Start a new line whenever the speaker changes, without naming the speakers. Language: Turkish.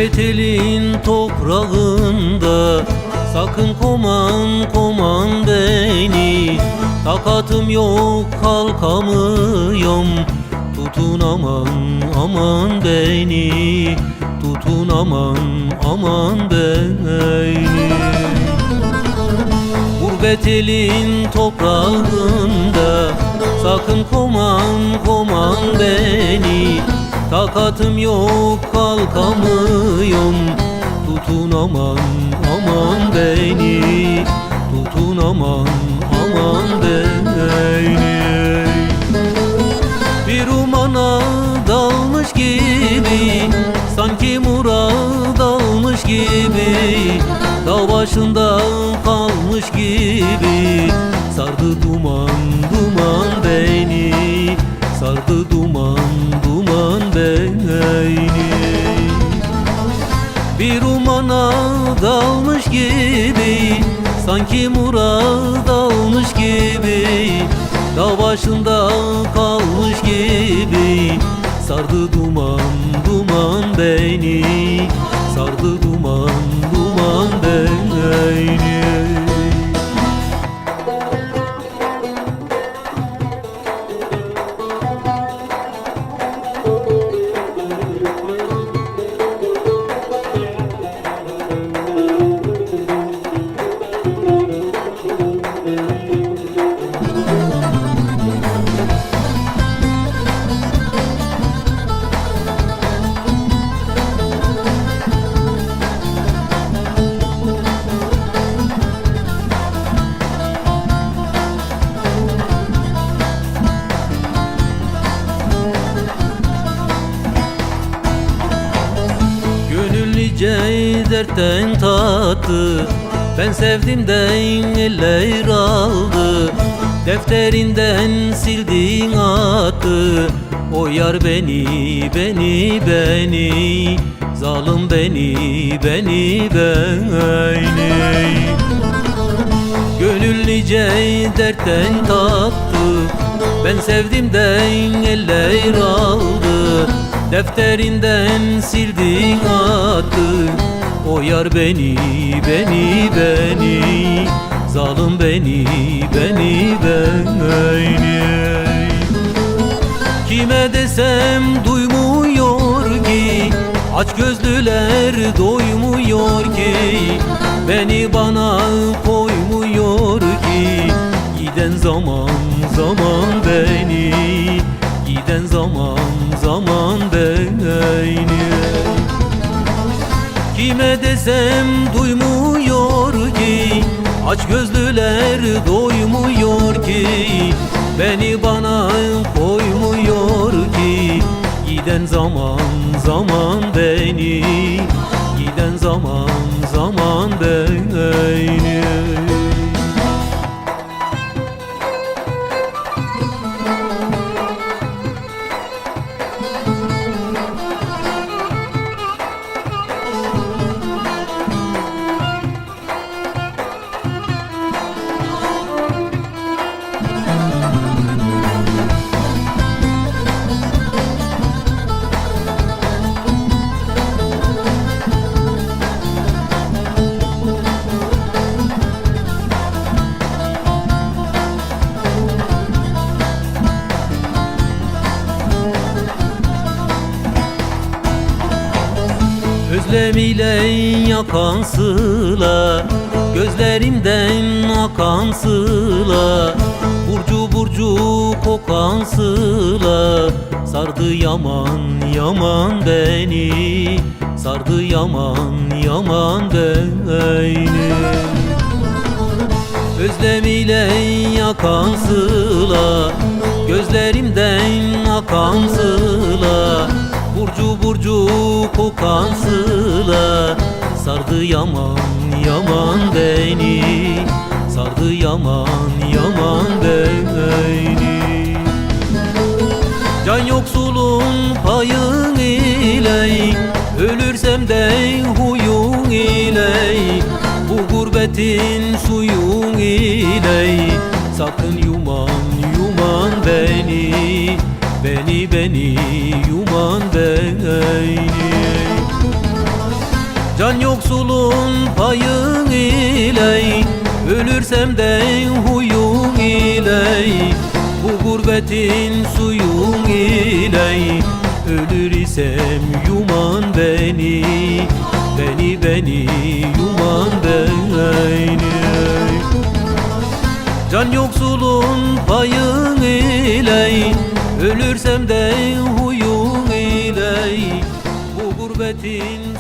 Gurbet elin toprağında sakın koman koman beni. Takatım yok kalkamıyorum, tutun aman aman beni. Tutun aman aman beni. Gurbet elin toprağında sakın koman koman beni. Takatım yok kalkamıyorum, tutun aman aman beni. Tutun aman aman beni. Bir umana dalmış gibi, sanki murad almış gibi, dağ başında kalmış gibi, sardı duman duman beni. Sardı duman duman beni. Bir umana dalmış gibi, sanki murad almış gibi, dağ başında kalmış gibi, sardı duman duman beni. Sardı duman duman beni. Dertten tattı, ben sevdiğimden eller aldı. Defterinden sildin attı, o yar beni beni beni. Zalim beni beni beni. Gönül nice dertten tattı, ben sevdiğimden eller aldı. Defterinden sildin attı, o yar beni beni beni. Zalim beni beni beni. Kime desem duymuyor ki, aç gözlüler doymuyor ki, beni bana koymuyor ki. Giden zaman zaman beni, giden zaman zaman beni. Kime desem duymuyor ki, aç gözlüler doymuyor ki, beni bana koymuyor ki. Giden zaman zaman beni, giden zaman zaman beni. Özlem ile yakan sıla, gözlerimden akan sıla, burcu burcu kokan sıla, sardı yaman yaman beni. Sardı yaman yaman beni. Özlem ile yakan sıla, gözlerimden akan sıla, burcu burcu kokan sıla, sardı yaman yaman beni. Sardı yaman yaman beni. Can yoksulun payın ile, ölürsem de huyun ile, bu gurbetin suyun ile, sakın yuman yuman beni. Beni beni yuman beni. Can yoksulun payın ile, ölürsem de huyun ile, bu gurbetin suyun ile, ölür isem yuman beni, beni yuman beni. Can yoksulun payın ile, ölürsem de huyun ile, bu gurbetin